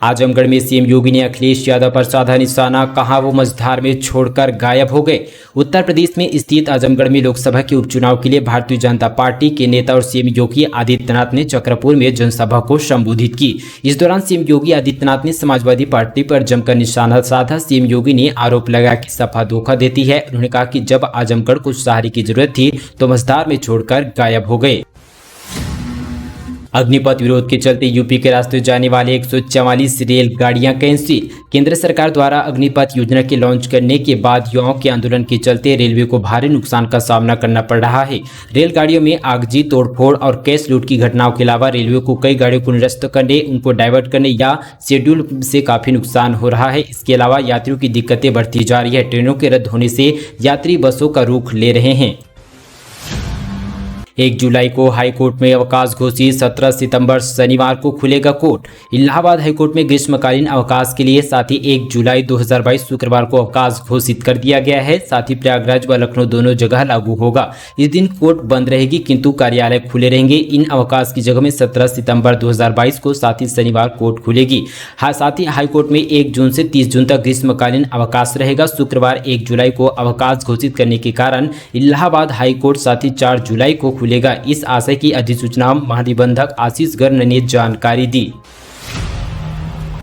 आजमगढ़ में सीएम योगी ने अखिलेश यादव पर साधा निशाना, कहा वो मझधार में छोड़कर गायब हो गए। उत्तर प्रदेश में स्थित आजमगढ़ में लोकसभा के उपचुनाव के लिए भारतीय जनता पार्टी के नेता और सीएम योगी आदित्यनाथ ने चक्रपुर में जनसभा को संबोधित की। इस दौरान सीएम योगी आदित्यनाथ ने समाजवादी पार्टी पर जमकर निशाना साधा। सीएम योगी ने आरोप लगाया कि सपा धोखा देती है। उन्होंने कहा कि जब आजमगढ़ को सहारे की जरूरत थी तो मझधार में छोड़कर गायब हो गए। अग्निपथ विरोध के चलते यूपी के रास्ते जाने वाले 144 रेलगाड़ियां कैंसिल। केंद्र सरकार द्वारा अग्निपथ योजना के लॉन्च करने के बाद युवाओं के आंदोलन के चलते रेलवे को भारी नुकसान का सामना करना पड़ रहा है। रेलगाड़ियों में आगजनी, तोड़फोड़ और कैश लूट की घटनाओं के अलावा रेलवे को कई गाड़ियों को निरस्त करने, उनको डाइवर्ट करने या शेड्यूल से काफी नुकसान हो रहा है। इसके अलावा यात्रियों की दिक्कतें बढ़ती जा रही है। ट्रेनों के रद्द होने से यात्री बसों का रुख ले रहे हैं। 1 जुलाई को हाईकोर्ट में अवकाश घोषित। 17 सितंबर शनिवार को खुलेगा कोर्ट। इलाहाबाद हाईकोर्ट में ग्रीष्मकालीन अवकाश के लिए साथ ही 1 जुलाई 2022 शुक्रवार को अवकाश घोषित कर दिया गया है। साथ ही प्रयागराज व लखनऊ दोनों जगह लागू होगा। इस दिन कोर्ट बंद रहेगी किंतु कार्यालय खुले रहेंगे। इन अवकाश की जगह में 17 सितंबर 2022 को साथ ही शनिवार कोर्ट खुलेगी। साथ ही हाईकोर्ट में 1 जून से 30 जून तक ग्रीष्मकालीन अवकाश रहेगा। शुक्रवार 1 जुलाई को अवकाश घोषित करने के कारण इलाहाबाद हाईकोर्ट साथ ही 4 जुलाई को खुलेगा। इस आशय की अधिसूचना महानिबंधक आशीष गर्ग ने जानकारी दी।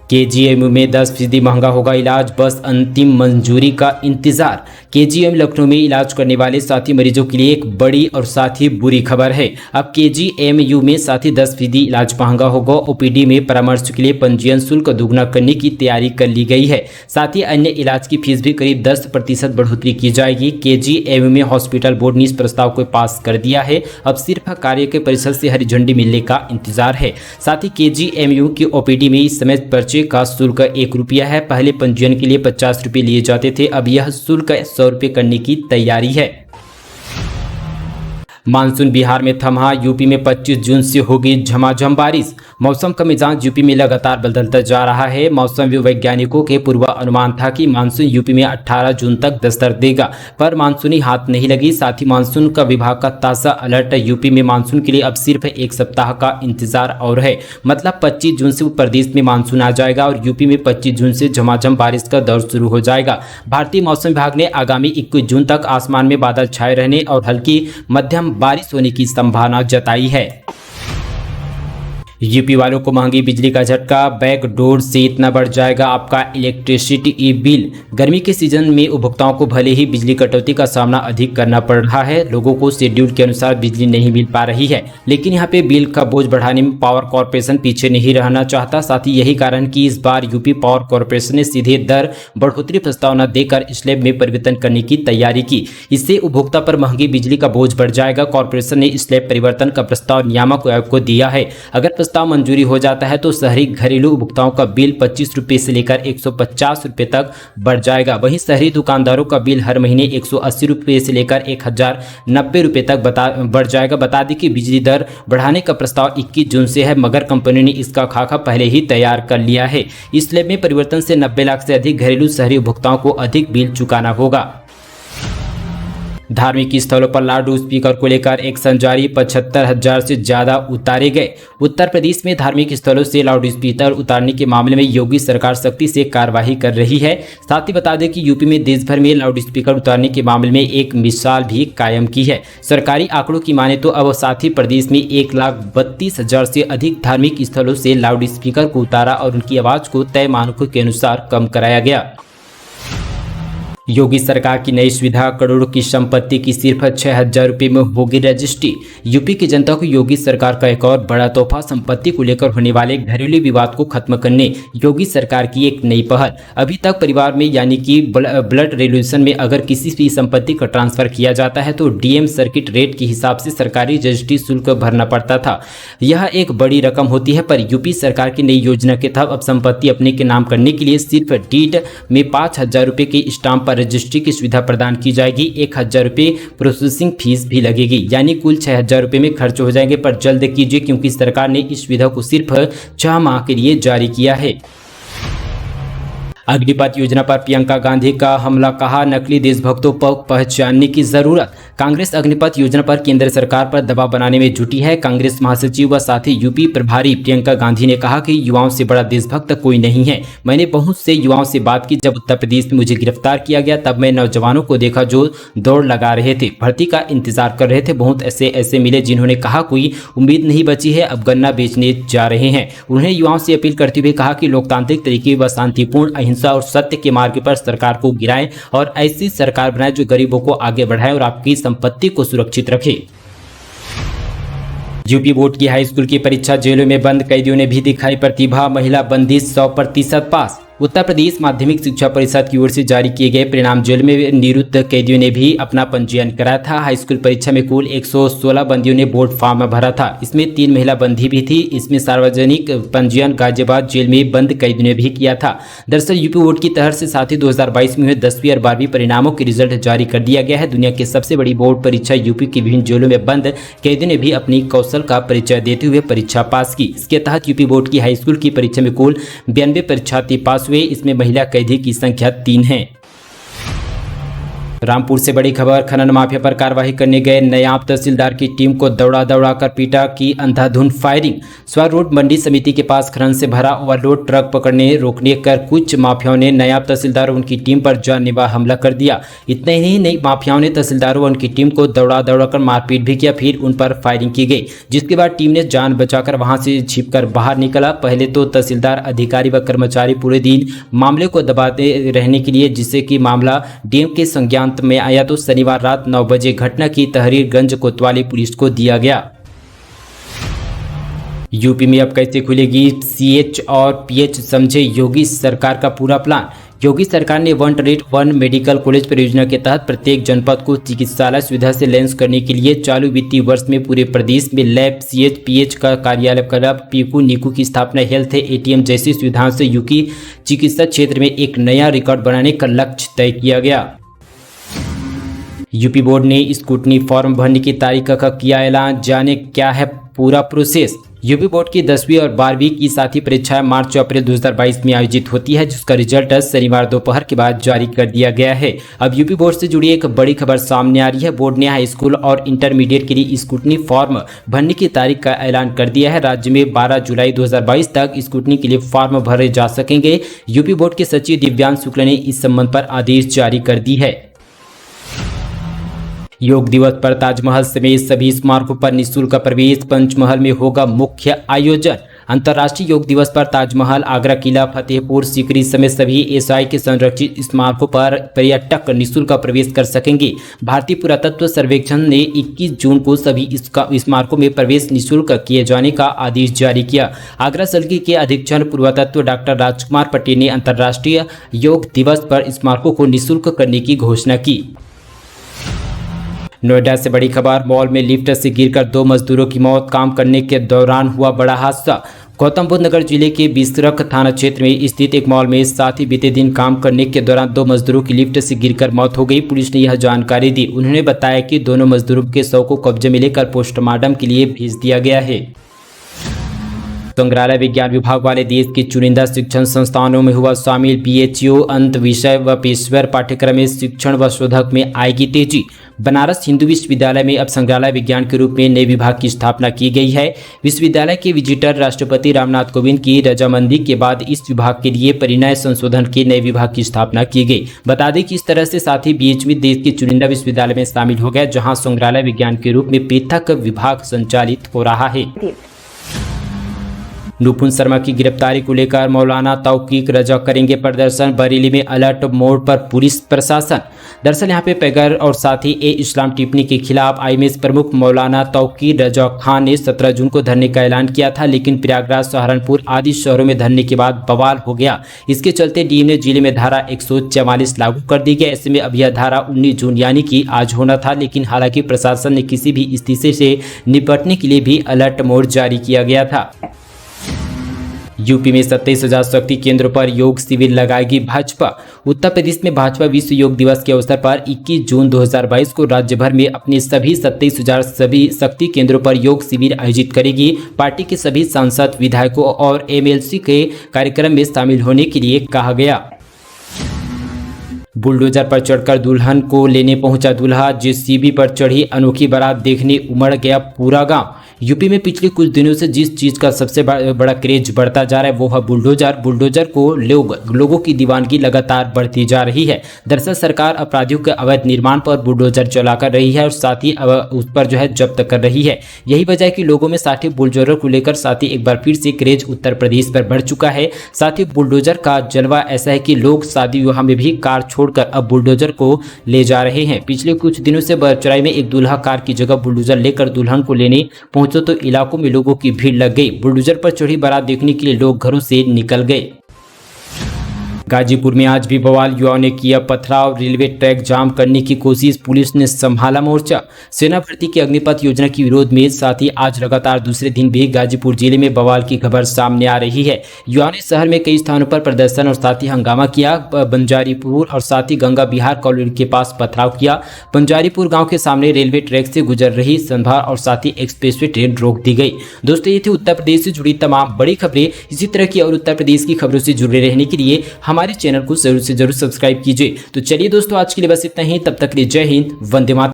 केजीएमयू में 10% महंगा होगा इलाज, बस अंतिम मंजूरी का इंतजार। केजीएमयू लखनऊ में इलाज करने वाले साथी मरीजों के लिए एक बड़ी और साथ ही बुरी खबर है। अब केजीएमयू में साथ ही 10% इलाज महंगा होगा। ओपीडी में परामर्श के लिए पंजीयन शुल्क दोगुना करने की तैयारी कर ली गई है। साथ ही अन्य इलाज की फीस भी करीब 10% बढ़ोतरी की जाएगी। केजीएमयू में हॉस्पिटल बोर्ड ने इस प्रस्ताव को पास कर दिया है। अब सिर्फ कार्य के परिषद से हरी झंडी मिलने का इंतजार है। साथ ही केजीएमयू की ओपीडी में इस समय पर्चे का शुल्क 1 रुपया है। पहले पंजीयन के लिए 50 रुपये लिए जाते थे, अब यह शुल्क 100 रुपये करने की तैयारी है। मानसून बिहार में थमा, यूपी में 25 जून से होगी झमाझम बारिश। मौसम का मिजाज यूपी में लगातार बदलता जा रहा है। मौसम वैज्ञानिकों के पूर्वानुमान था कि मानसून यूपी में 18 जून तक दस्तक देगा, पर मानसूनी हाथ नहीं लगी। साथ ही मानसून का विभाग का ताज़ा अलर्ट, यूपी में मानसून के लिए अब सिर्फ 1 सप्ताह का इंतजार और है। मतलब 25 जून से प्रदेश में मानसून आ जाएगा और यूपी में 25 जून से झमाझम बारिश का दौर शुरू हो जाएगा। भारतीय मौसम विभाग ने आगामी 21 जून तक आसमान में बादल छाए रहने और हल्की मध्यम बारिश होने की संभावना जताई है। यूपी वालों को महंगी बिजली का झटका, बैकडोर से इतना बढ़ जाएगा आपका इलेक्ट्रिसिटी बिल। गर्मी के सीजन में उपभोक्ताओं को भले ही बिजली कटौती का सामना अधिक करना पड़ रहा है, लोगों को शेड्यूल के अनुसार बिजली नहीं मिल पा रही है, लेकिन यहाँ पे बिल का बोझ बढ़ाने में पावर कॉर्पोरेशन पीछे नहीं रहना चाहता। साथ ही यही कारण कि इस बार यूपी पावर कॉर्पोरेशन ने सीधे दर बढ़ोतरी प्रस्ताव न देकर स्लैब में परिवर्तन करने की तैयारी की। इससे उपभोक्ता पर महंगी बिजली का बोझ बढ़ जाएगा। कॉर्पोरेशन ने स्लैब परिवर्तन का प्रस्ताव नियामक आयोग को दिया है। अगर प्रस्ताव मंजूरी हो जाता है तो शहरी घरेलू उपभोक्ताओं का बिल 25 रुपये से लेकर 150 रुपये तक बढ़ जाएगा। वहीं शहरी दुकानदारों का बिल हर महीने 180 रुपये से लेकर 1090 रुपये तक बढ़ जाएगा। बता दें कि बिजली दर बढ़ाने का प्रस्ताव 21 जून से है, मगर कंपनी ने इसका खाका पहले ही तैयार कर लिया है। इस स्लैब में परिवर्तन से 90 लाख से अधिक घरेलू शहरी उपभोक्ताओं को अधिक बिल चुकाना होगा। धार्मिक स्थलों पर लाउड स्पीकर को लेकर एक्शन जारी, 75,000 से ज्यादा उतारे गए। उत्तर प्रदेश में धार्मिक स्थलों से लाउड स्पीकर उतारने के मामले में योगी सरकार सख्ती से कार्रवाई कर रही है। साथ ही बता दें कि यूपी में देश भर में लाउड स्पीकर उतारने के मामले में एक मिसाल भी कायम की है। सरकारी आंकड़ों की माने तो अब साथ ही प्रदेश में 1,32,000 से अधिक धार्मिक स्थलों से लाउड स्पीकर को उतारा और उनकी आवाज को तय मानकों के अनुसार कम कराया गया। योगी सरकार की नई सुविधा, करोड़ों की संपत्ति की सिर्फ 6,000 रुपये में होगी रजिस्ट्री। यूपी की जनता को योगी सरकार का एक और बड़ा तोहफा, संपत्ति को लेकर होने वाले घरेलू विवाद को खत्म करने योगी सरकार की एक नई पहल। अभी तक परिवार में यानी कि ब्लड रिलेशन में अगर किसी भी संपत्ति का ट्रांसफर किया जाता है तो डीएम सर्किट रेट के हिसाब से सरकारी रजिस्ट्री शुल्क भरना पड़ता था। यह एक बड़ी रकम होती है, पर यूपी सरकार की नई योजना के तहत अब संपत्ति अपने के नाम करने के लिए सिर्फ डीड में 5,000 रुपये के स्टाम्प रजिस्ट्री की सुविधा प्रदान की जाएगी। 1,000 रुपये प्रोसेसिंग फीस भी लगेगी, यानी कुल 6,000 रुपये में खर्च हो जाएंगे। पर जल्द कीजिए क्योंकि सरकार ने इस सुविधा को सिर्फ 6 माह के लिए जारी किया है। अग्निपथ योजना पर प्रियंका गांधी का हमला, कहा नकली देशभक्तों पर पहचानने की जरूरत। कांग्रेस अग्निपथ योजना पर केंद्र सरकार पर दबाव बनाने में जुटी है। कांग्रेस महासचिव व साथ ही यूपी प्रभारी प्रियंका गांधी ने कहा कि युवाओं से बड़ा देशभक्त कोई नहीं है। मैंने बहुत से युवाओं से बात की। जब उत्तर प्रदेश में मुझे गिरफ्तार किया गया तब मैं नौजवानों को देखा जो दौड़ लगा रहे थे, भर्ती का इंतजार कर रहे थे। बहुत ऐसे मिले जिन्होंने कहा कोई उम्मीद नहीं बची है, अब गन्ना बेचने जा रहे हैं। उन्होंने युवाओं से अपील करते हुए कहा कि लोकतांत्रिक तरीके व शांतिपूर्ण अहिंसा और सत्य के मार्ग पर सरकार को गिराएं और ऐसी सरकार बनाए जो गरीबों को आगे बढ़ाए और आपकी संपत्ति को सुरक्षित रखे। यूपी बोर्ड की हाई स्कूल की परीक्षा, जेलों में बंद कैदियों ने भी दिखाई प्रतिभा, महिला बंदी 100% पास। उत्तर प्रदेश माध्यमिक शिक्षा परिषद की ओर से जारी किए गए परिणाम, जेल में निरुद्ध कैदियों ने भी अपना पंजीयन कराया था। हाई स्कूल परीक्षा में कुल 116 बंदियों ने बोर्ड फॉर्म भरा था। इसमें 3 महिला बंदी भी थी। इसमें सार्वजनिक पंजीयन गाजियाबाद जेल में बंद कैदियों ने भी किया था। दरअसल यूपी बोर्ड की तरफ से साथ ही 2022 में हुए 10वीं और 12वीं परिणामों के रिजल्ट जारी कर दिया गया है। दुनिया की सबसे बड़ी बोर्ड परीक्षा यूपी की विभिन्न जेलों में बंद कैदियों ने भी अपनी कौशल का परिचय देते हुए परीक्षा पास की। इसके तहत यूपी बोर्ड की हाई स्कूल की परीक्षा में कुल 92 परीक्षार्थी पास हुए। इसमें महिला कैदी की संख्या 3 है। रामपुर से बड़ी खबर, खनन माफिया पर कार्रवाई करने गए नायब तहसीलदार की टीम को दौड़ा कर पीटा, की अंधाधुंध फायरिंग। स्वार रोड मंडी समिति के पास खनन से भरा ओवरलोड ट्रक पकड़ने रोकने कर कुछ माफियाओं ने नायब तहसीलदार और उनकी टीम पर जानलेवा हमला कर दिया। इतने ही नहीं, माफियाओं ने तहसीलदारों और उनकी टीम को दौड़ा कर मारपीट भी किया। फिर उन पर फायरिंग की गई, जिसके बाद टीम ने जान बचाकर वहां से छिपकर बाहर निकला। पहले तो तहसीलदार, अधिकारी व कर्मचारी पूरे दिन मामले को दबाते रहने के लिए, जिससे कि मामला डीएम के संज्ञान में आया तो शनिवार रात 9 बजे घटना की तहरीरगंज कोतवाली पुलिस को दिया गया। यूपी में अब कैसे खुलेगी सीएच और पीएच, समझे योगी सरकार का पूरा प्लान। योगी सरकार ने 1 मेडिकल कॉलेज परियोजना के तहत प्रत्येक जनपद को चिकित्सालय सुविधा से लैस करने के लिए चालू वित्तीय वर्ष में पूरे प्रदेश में लैब, सीएच, पीएच का कार्यालय, क्लब, पीकू, नीकू की स्थापना, हेल्थ एटीएम जैसी सुविधाओं से यूपी चिकित्सा क्षेत्र में एक नया रिकॉर्ड बनाने का लक्ष्य तय किया गया। यूपी बोर्ड ने स्कूटनी फॉर्म भरने की तारीख का किया ऐलान, जाने क्या है पूरा प्रोसेस। यूपी बोर्ड की 10वीं और 12वीं की साथी परीक्षाएं मार्च और अप्रैल 2022 में आयोजित होती है, जिसका रिजल्ट शनिवार दोपहर के बाद जारी कर दिया गया है। अब यूपी बोर्ड से जुड़ी एक बड़ी खबर सामने आ रही है। बोर्ड ने हाई स्कूल और इंटरमीडिएट के लिए स्कूटनी फॉर्म भरने की तारीख का ऐलान कर दिया है। राज्य में 12 जुलाई 2022 तक स्कूटनी के लिए फॉर्म भरे जा सकेंगे। यूपी बोर्ड के सचिव दिव्यांश शुक्ल ने इस संबंध पर आदेश जारी कर दी है। योग दिवस पर ताजमहल समेत सभी स्मारकों पर निःशुल्क प्रवेश, पंचमहल में होगा मुख्य आयोजन। अंतर्राष्ट्रीय योग दिवस पर ताजमहल, आगरा किला, फतेहपुर सीकरी समेत सभी एसआई के संरक्षित स्मारकों पर पर्यटक निःशुल्क प्रवेश कर सकेंगे। भारतीय पुरातत्व सर्वेक्षण ने 21 जून को सभी स्मारकों में प्रवेश निःशुल्क किए जाने का आदेश जारी किया। आगरा सर्किल के अधीक्षक पुरातत्व डॉक्टर राजकुमार पटेल ने अंतर्राष्ट्रीय योग दिवस पर स्मारकों को निःशुल्क करने की घोषणा की। नोएडा से बड़ी खबर, मॉल में लिफ्ट से गिरकर 2 मजदूरों की मौत, काम करने के दौरान हुआ बड़ा हादसा। गौतम बुद्ध नगर जिले के बिसरख थाना क्षेत्र में स्थित एक मॉल में साथ ही बीते दिन काम करने के दौरान 2 मजदूरों की लिफ्ट से गिरकर मौत हो गई। पुलिस ने यह जानकारी दी। उन्होंने बताया कि दोनों मजदूरों के शव को कब्जे में लेकर पोस्टमार्टम के लिए भेज दिया गया है। संग्रहालय विज्ञान विभाग वाले देश के चुनिंदा शिक्षण संस्थानों में हुआ शामिल। बीएचयू अंत विषय व पेशेवर पाठ्यक्रम में शिक्षण व शोधक में आएगी तेजी। बनारस हिंदू विश्वविद्यालय में अब संग्रहालय विज्ञान के रूप में नए विभाग की स्थापना की गई है। विश्वविद्यालय के विजिटर राष्ट्रपति रामनाथ कोविंद की रजामंदी के बाद इस विभाग के लिए परिणय संशोधन के नए विभाग की स्थापना की गई। बता दें कि इस तरह से साथ ही बीएचयू देश के चुनिंदा विश्वविद्यालय में शामिल हो गया, जहाँ संग्रहालय विज्ञान के रूप में पृथक विभाग संचालित हो रहा है। नुपुन शर्मा की गिरफ्तारी को लेकर मौलाना तौकीक रजा करेंगे प्रदर्शन। बरेली में अलर्ट मोड पर पुलिस प्रशासन। दरअसल यहां पे पैगर और साथ ही इस्लाम टिप्पणी के खिलाफ आईएमएस प्रमुख मौलाना तौकीर रजा खान ने 17 जून को धरने का ऐलान किया था, लेकिन प्रयागराज, सहारनपुर आदि शहरों में धरने के बाद बवाल हो गया। इसके चलते डीएम ने जिले में धारा 144 लागू कर दी गई। ऐसे में अब यह धारा 19 जून यानी कि आज होना था, लेकिन हालांकि प्रशासन ने किसी भी स्थिति से निपटने के लिए भी अलर्ट मोड जारी किया गया था। यूपी में 27,000 शक्ति केंद्रों पर योग शिविर लगाएगी भाजपा। उत्तर प्रदेश में भाजपा विश्व योग दिवस के अवसर पर 21 जून 2022 को राज्य भर में अपने सभी 27,000 सभी शक्ति केंद्रों पर योग शिविर आयोजित करेगी। पार्टी के सभी सांसद, विधायकों और एमएलसी के कार्यक्रम में शामिल होने के लिए कहा गया। बुलडोजर पर चढ़कर दुल्हन को लेने पहुंचा दूल्हा, जेसीबी पर चढ़ी अनोखी बारात देखने उमड़ गया पूरा गांव। यूपी में पिछले कुछ दिनों से जिस चीज का सबसे बड़ा क्रेज बढ़ता जा रहा है वो है बुलडोजर। बुलडोजर को लोगों की दीवानगी लगातार बढ़ती जा रही है। दरअसल सरकार अपराधियों के अवैध निर्माण पर बुलडोजर चला कर रही है और साथ ही उस पर जो है जब्त कर रही है। यही वजह है कि लोगों में साथ ही बुलडोजर को लेकर साथ ही एक बार फिर से क्रेज उत्तर प्रदेश पर बढ़ चुका है। साथ ही बुलडोजर का जलवा ऐसा है कि लोग शादी विवाह में भी कार छोड़कर अब बुलडोजर को ले जा रहे हैं। पिछले कुछ दिनों से बरचराई में एक दूल्हा कार की जगह बुलडोजर लेकर दुल्हन को लेने पहुंचे तो इलाकों में लोगों की भीड़ लग गई। बुलडोजर पर चढ़ी बारात देखने के लिए लोग घरों से निकल गए। गाजीपुर में आज भी बवाल, युवाओं ने किया पथराव, रेलवे ट्रैक जाम करने की कोशिश, पुलिस ने संभाला मोर्चा। सेना भर्ती की अग्निपथ योजना के विरोध में साथ ही आज लगातार दूसरे दिन भी गाजीपुर जिले में बवाल की खबर सामने आ रही है। युवाओं ने शहर में कई स्थानों पर प्रदर्शन और साथ ही हंगामा किया। बंजारीपुर और साथ ही गंगा विहार कॉलोनी के पास पथराव किया। बंजारीपुर गाँव के सामने रेलवे ट्रैक से गुजर रही संभार और साथ ही एक्सप्रेसवे ट्रेन रोक दी गई। दोस्तों, ये थी उत्तर प्रदेश से जुड़ी तमाम बड़ी खबरें। इसी तरह की और उत्तर प्रदेश की खबरों से जुड़े रहने के लिए हमारे चैनल को जरूर से जरूर सब्सक्राइब कीजिए। तो चलिए दोस्तों, आज के लिए बस इतना ही। तब तक के लिए जय हिंद, वंदे मातरम।